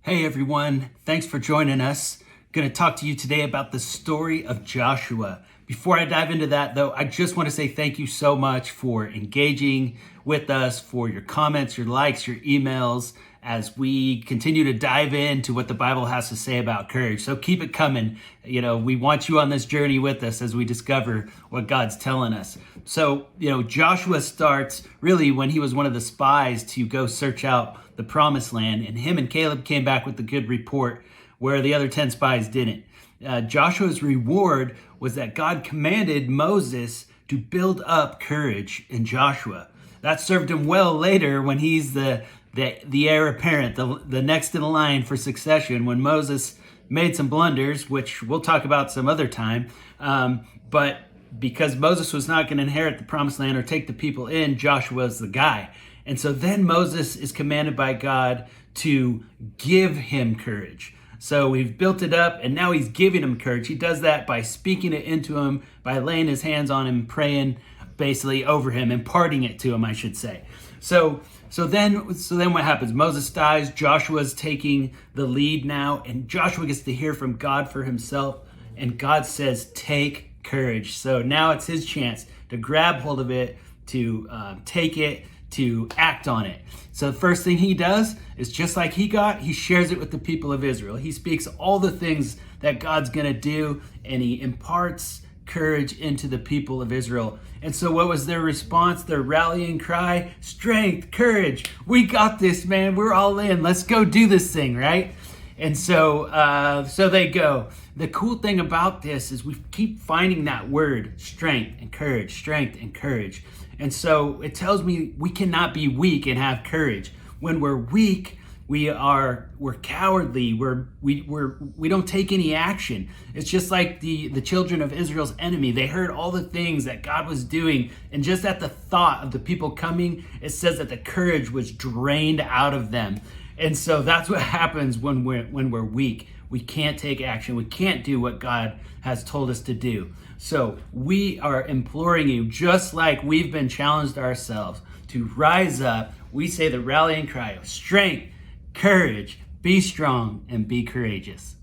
Hey everyone, thanks for joining us. I'm going to talk to you today about the story of Joshua. Before I dive into that though, I just want to say thank you so much for engaging with us, for your comments, your likes, your emails, as we continue to dive into what the Bible has to say about courage. So keep it coming. We want you on this journey with us as we discover what God's telling us. So, Joshua starts really when he was one of the spies to go search out the promised land, and him and Caleb came back with a good report where the other 10 spies didn't. Joshua's reward was that God commanded Moses to build up courage in Joshua. That served him well later when he's the heir apparent, the next in line for succession, when Moses made some blunders, which we'll talk about some other time. But because Moses was not going to inherit the promised land or take the people in, Joshua's the guy. And so then Moses is commanded by God to give him courage. So we've built it up, and now he's giving him courage. He does that by speaking it into him, by laying his hands on him, praying basically over him, imparting it to him, I should say. So then what happens? Moses dies. Joshua's taking the lead now, and Joshua gets to hear from God for himself. And God says, "Take courage." So now it's his chance to grab hold of it, to take it, to act on it. So the first thing he does is, just like he shares it with the people of Israel. He speaks all the things that God's going to do, and he imparts courage into the people of Israel. And so what was their response? Their rallying cry? Strength, courage. We got this, man. We're all in. Let's go do this thing, right? And so they go. The cool thing about this is we keep finding that word, strength and courage, strength and courage. And so it tells me we cannot be weak and have courage. When we're weak, we're cowardly. We don't take any action. It's just like the children of Israel's enemy. They heard all the things that God was doing, and just at the thought of the people coming, it says that the courage was drained out of them. And so that's what happens when we're weak. We can't take action. We can't do what God has told us to do. So we are imploring you, just like we've been challenged ourselves, to rise up. We say the rallying cry of strength, courage, be strong, and be courageous.